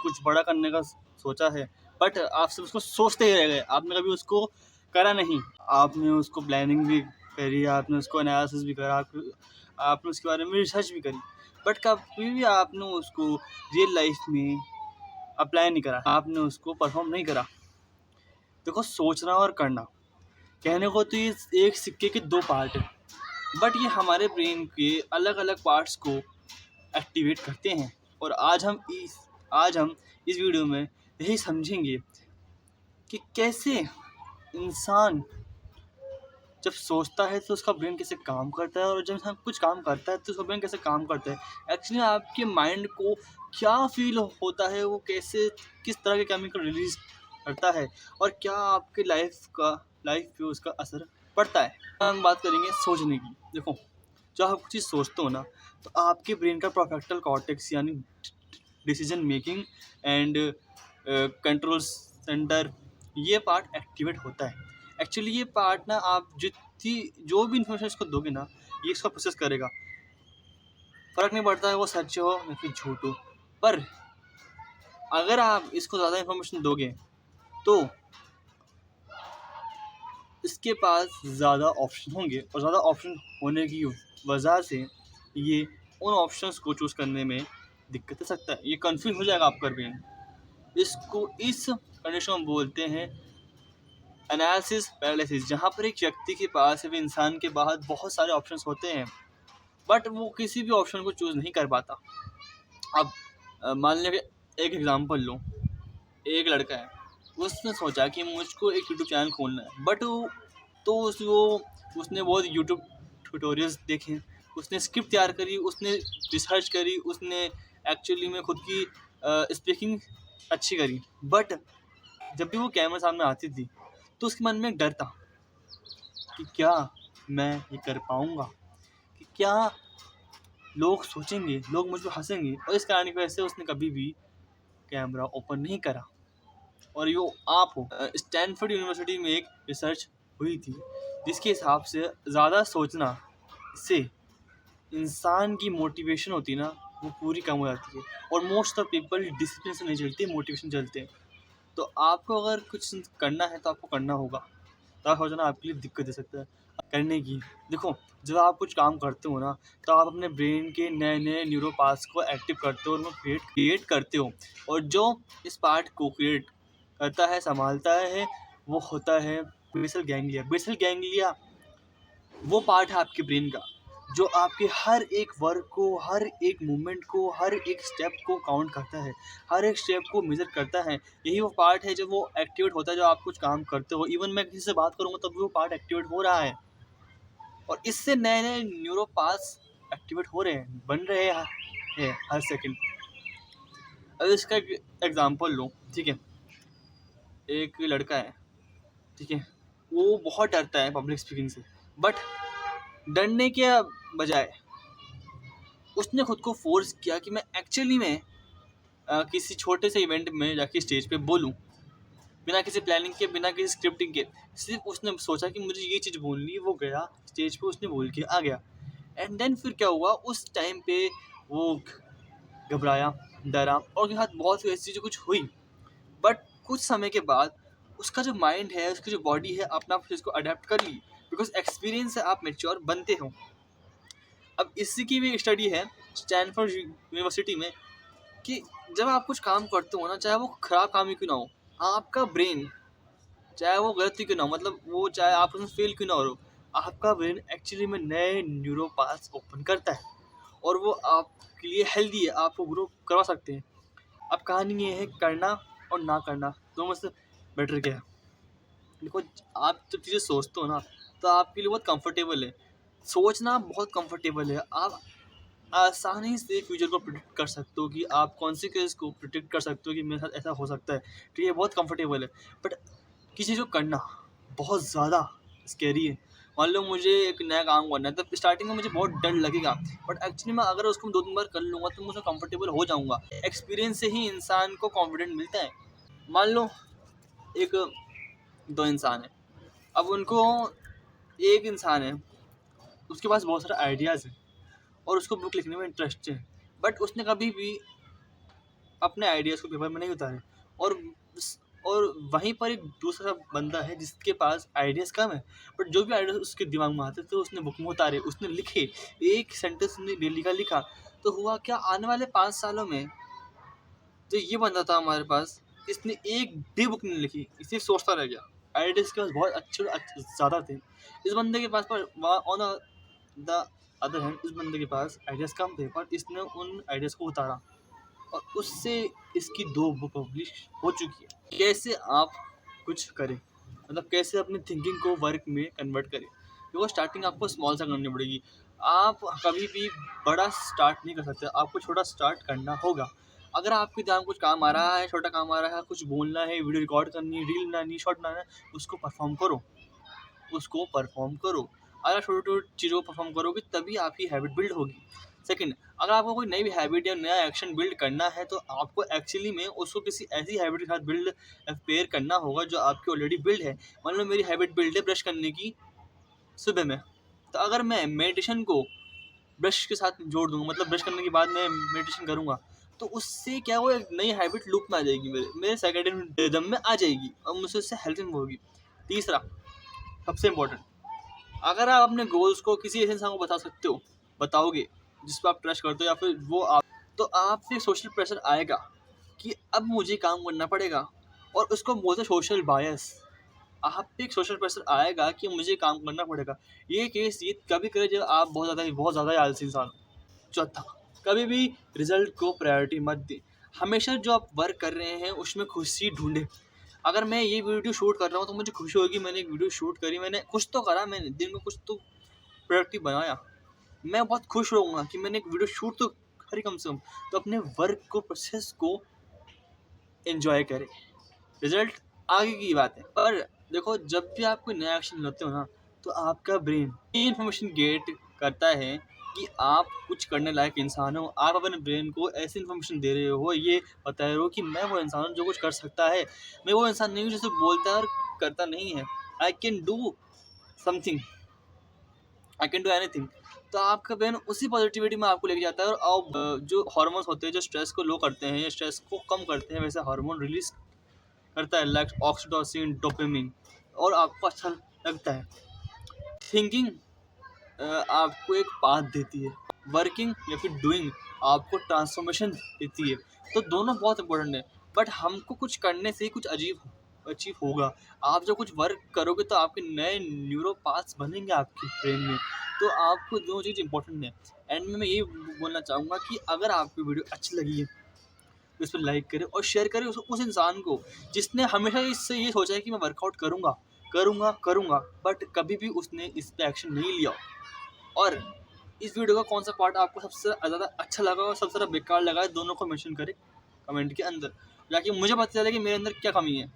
कुछ बड़ा करने का सोचा है, बट आप सिर्फ उसको सोचते ही रह गए, आपने कभी उसको करा नहीं। आपने उसको प्लानिंग भी करी, आपने उसको एनालिसिस भी करा, आपने उसके बारे में रिसर्च भी करी, बट कभी भी आपने उसको रियल लाइफ में अप्लाई नहीं करा, आपने उसको परफॉर्म नहीं करा। देखो, सोचना और करना, कहने को तो ये एक सिक्के के दो पार्ट है, बट ये हमारे ब्रेन के अलग अलग पार्ट्स को एक्टिवेट करते हैं। और आज हम इस वीडियो में यही समझेंगे कि कैसे इंसान जब सोचता है तो उसका ब्रेन कैसे काम करता है, और जब इंसान कुछ काम करता है तो उसका ब्रेन कैसे काम करता है। एक्चुअली आपके माइंड को क्या फील होता है, वो कैसे किस तरह के केमिकल रिलीज करता है, और क्या आपके लाइफ पे उसका असर पड़ता है। हम बात करेंगे सोचने की। देखो, जब आप कुछ चीज़ सोचते हो ना, तो आपके ब्रेन का प्रोफेक्टल कॉर्टेक्स यानी decision making and control centre, ये पार्ट एक्टिवेट होता है। एक्चुअली ये पार्ट ना, आप जो भी इन्फॉर्मेशन इसको दोगे ना, ये इसको प्रोसेस करेगा। फ़र्क नहीं पड़ता है वो सच हो या फिर झूठ हो, पर अगर आप इसको ज़्यादा इन्फॉर्मेशन दोगे तो इसके पास ज़्यादा ऑप्शन होंगे, और ज़्यादा ऑप्शन होने की वजह से ये उन ऑप्शंस को चूज़ करने में दिक्कत हो सकता है, ये कन्फ्यूज हो जाएगा आपका ब्रेन। इस कंडीशन में बोलते हैं एनालिसिस पैरालिसिस, जहाँ पर एक व्यक्ति के पास या इंसान के पास बहुत सारे ऑप्शंस होते हैं, बट वो किसी भी ऑप्शन को चूज़ नहीं कर पाता। अब मान लीजिए एक एग्जांपल लो, एक लड़का है, उसने सोचा कि मुझको एक यूट्यूब चैनल खोलना है, बट उसने बहुत यूट्यूब ट्यूटोरियल्स देखे, उसने स्क्रिप्ट तैयार करी, उसने रिसर्च करी, उसने एक्चुअली में खुद की स्पीकिंग अच्छी करी, बट जब भी वो कैमरा सामने आती थी तो उसके मन में एक डर था कि क्या मैं ये कर पाऊँगा, कि क्या लोग सोचेंगे, लोग मुझ पर हंसेंगे। और इस कारण की वजह से उसने कभी भी कैमरा ओपन नहीं करा। और यो आप हो, स्टैनफोर्ड यूनिवर्सिटी में एक रिसर्च हुई थी जिसके हिसाब से ज़्यादा सोचना से इंसान की मोटिवेशन होती है ना, वो पूरी कम हो जाती है, और मोस्ट ऑफ पीपल डिसिप्लिन से नहीं चलते, मोटिवेशन चलते हैं। तो आपको अगर कुछ करना है तो आपको करना होगा, तो सोचना आपके लिए दिक्कत दे सकता है करने की। देखो, जब आप कुछ काम करते हो ना, तो आप अपने ब्रेन के नए नए न्यूरो पाथ्स को एक्टिव करते हो और उनको क्रिएट करते हो, और जो इस पार्ट को क्रिएट करता है, संभालता है, वो होता है बेसल गैंग्लिया। बेसल गैंग्लिया वो पार्ट है आपके ब्रेन का जो आपके हर एक वर्क को, हर एक मूवमेंट को, हर एक स्टेप को काउंट करता है, हर एक स्टेप को मेजर करता है। यही वो पार्ट है जब वो एक्टिवेट होता है, जब आप कुछ काम करते हो। इवन मैं किसी से बात करूँगा तब वो पार्ट एक्टिवेट हो रहा है, और इससे नए नए न्यूरो पाथ्स एक्टिवेट हो रहे हैं, बन रहे हैं हर सेकंड। अब इसका एग्जांपल लो, ठीक है। एक लड़का है, ठीक है, वो बहुत डरता है पब्लिक स्पीकिंग से, बट डरने के बजाय उसने खुद को फोर्स किया कि मैं एक्चुअली में किसी छोटे से इवेंट में जाके स्टेज पे बोलूं, बिना किसी प्लानिंग के, बिना किसी स्क्रिप्टिंग के। सिर्फ उसने सोचा कि मुझे ये चीज़ बोलनी है, वो गया स्टेज पे, उसने बोल के आ गया। एंड देन फिर क्या हुआ, उस टाइम पे वो घबराया, डरा, और उसके साथ बहुत सी ऐसी चीज़ें कुछ हुई, बट कुछ समय के बाद उसका जो माइंड है, उसकी जो बॉडी है, अपना आप इसको अडेप्ट कर ली, बिकॉज एक्सपीरियंस से आप मेच्योर बनते हो। अब इसी की भी एक स्टडी है स्टैनफोर्ड यूनिवर्सिटी में, कि जब आप कुछ काम करते हो ना, चाहे वो खराब काम ही क्यों ना हो, आपका ब्रेन, चाहे वो गलत ही क्यों ना हो, मतलब वो चाहे आप उसमें फेल क्यों ना हो, आपका ब्रेन एक्चुअली में नए न्यूरो पाथ्स ओपन करता है, और वो आपके लिए हेल्दी है, आपको ग्रो करवा सकते हैं। अब कहानी ये है, करना और ना करना दोनों में से बेटर क्या है। देखो, आप जब चीज़ें सोचते हो ना, तो आपके लिए बहुत कंफर्टेबल है, सोचना बहुत कंफर्टेबल है। आप आसानी से फ्यूचर को प्रिडिक्ट कर सकते हो, कि आप कॉन्सिक्वेंस को प्रिडिक्ट कर सकते हो कि मेरे साथ ऐसा हो सकता है, तो ये बहुत कंफर्टेबल है। बट किसी चीज़ को करना बहुत ज़्यादा स्कैरी है। मान लो मुझे एक नया काम करना है, तो स्टार्टिंग में मुझे बहुत डर लगेगा, बट एक्चुअली मैं अगर उसको 2-3 बार कर लूँगा तो मुझे कंफर्टेबल हो जाऊँगा। एक्सपीरियंस से ही इंसान को कॉन्फिडेंट मिलता है। मान लो एक दो इंसान है, अब उनको, एक इंसान है, उसके पास बहुत सारे आइडियाज़ हैं और उसको बुक लिखने में इंटरेस्ट है, बट उसने कभी भी अपने आइडियाज़ को पेपर में नहीं उतारे। और और वहीं पर एक दूसरा बंदा है जिसके पास आइडियाज़ कम है, बट जो भी आइडियाज़ उसके दिमाग में आते थे उसने बुक में उतारे, उसने लिखे, एक सेंटेंस उसने डेली का लिखा। तो हुआ क्या, आने वाले 5 सालों में जो ये बंदा था हमारे पास, इसने एक भी बुक नहीं लिखी, सिर्फ सोचता रह गया। आइडियाज़ के पास बहुत अच्छे ज़्यादा थे। इस बंदे के पास, पर ऑन द अदर हैंड, इस बंदे के पास आइडियाज़ कम थे, पर इसने उन आइडियाज़ को उतारा और उससे इसकी 2 बुक पब्लिश हो चुकी है। कैसे आप कुछ करें, मतलब कैसे अपनी थिंकिंग को वर्क में कन्वर्ट करें। देखो, स्टार्टिंग आपको स्मॉल सा करनी पड़ेगी। आप कभी भी बड़ा स्टार्ट नहीं कर सकते, आपको छोटा स्टार्ट करना होगा। अगर आपके दिमाग में कुछ काम आ रहा है, छोटा काम आ रहा है, कुछ बोलना है, वीडियो रिकॉर्ड करनी है, रील बनानी है, शॉर्ट बनाना है, उसको परफॉर्म करो, उसको परफॉर्म करो। अगर छोटी-छोटी चीज़ों को परफॉर्म करोगे तभी आपकी हैबिट बिल्ड होगी। सेकंड, अगर आपको कोई नई हैबिट या नया एक्शन बिल्ड करना है तो आपको एक्चुअली में उसको किसी ऐसी हैबिट के साथ बिल्ड पेयर करना होगा जो आपकी ऑलरेडी बिल्ड है। मान लो मेरी हैबिट बिल्ड है ब्रश करने की सुबह में, तो अगर मैं मेडिटेशन को ब्रश के साथ जोड़ दूँगा, मतलब ब्रश करने के बाद मैं मेडिटेशन करूँगा, तो उससे क्या वो एक नई हैबिट लूप में आ जाएगी, मेरे सर्कैडियन रिदम में आ जाएगी और मुझसे उससे हेल्पिंग होगी। तीसरा, सबसे इम्पोर्टेंट, अगर आप अपने गोल्स को किसी ऐसे इंसान को बता सकते हो, बताओगे जिस पर आप ट्रस्ट करते हो या फिर वो आप, तो आप पे सोशल प्रेशर आएगा कि अब मुझे काम करना पड़ेगा, और उसको बोलते हैं सोशल बायस। आप पे एक सोशल प्रेशर आएगा कि मुझे काम करना पड़ेगा। ये केस ये कभी करे जब आप बहुत ज़्यादा आलसी इंसान हो। चौथा, कभी भी रिजल्ट को प्रायोरिटी मत दें। हमेशा जो आप वर्क कर रहे हैं उसमें खुशी ढूंढें। अगर मैं ये वीडियो शूट कर रहा हूँ तो मुझे खुशी होगी, मैंने एक वीडियो शूट करी, मैंने कुछ तो करा, मैंने दिन में कुछ तो प्रोडक्टिव बनाया, मैं बहुत खुश रहूँगा कि मैंने एक वीडियो शूट तो करी कम से कम। तो अपने वर्क को, प्रोसेस को एंजॉय करें। रिजल्ट आगे की बात है, पर देखो, जब भी आप कोई नया एक्शन लेते हो ना, तो आपका ब्रेन ये इन्फॉर्मेशन गेट करता है कि आप कुछ करने लायक इंसान हो। आप अपने ब्रेन को ऐसी इन्फॉर्मेशन दे रहे हो, ये बता रहे हो कि मैं वो इंसान हूँ जो कुछ कर सकता है। मैं वो इंसान नहीं हूँ जो सिर्फ बोलता है और करता नहीं है। I can do something, I can do anything. तो आपका ब्रेन उसी पॉजिटिविटी में आपको लेके जाता है, और आप जो हार्मोन्स होते हैं जो स्ट्रेस को लो करते हैं या स्ट्रेस को कम करते हैं, वैसे हार्मोन रिलीज करता है, लाइक ऑक्सीटोसिन, डोपामिन, और आपको अच्छा लगता है। थिंकिंग आपको एक पाथ देती है, वर्किंग या फिर डूइंग आपको ट्रांसफॉर्मेशन देती है। तो दोनों बहुत इंपॉर्टेंट है, बट हमको कुछ करने से ही कुछ अचीव होगा। आप जब कुछ वर्क करोगे तो आपके नए न्यूरो पाथ्स बनेंगे आपके ब्रेन में। तो आपको दोनों चीज़ इंपॉर्टेंट है। एंड में मैं ये बोलना चाहूँगा कि अगर आपको वीडियो अच्छी लगी है तो इस पर लाइक करें और शेयर करें उस इंसान को जिसने हमेशा इससे ये सोचा है कि मैं वर्कआउट करूँगा, बट कभी भी उसने इस पर एक्शन नहीं लिया। और इस वीडियो का कौन सा पार्ट आपको सबसे ज़्यादा अच्छा लगा और सबसे ज़्यादा बेकार लगा है, दोनों को मेंशन करें कमेंट के अंदर, ताकि मुझे पता चले कि मेरे अंदर क्या कमी है।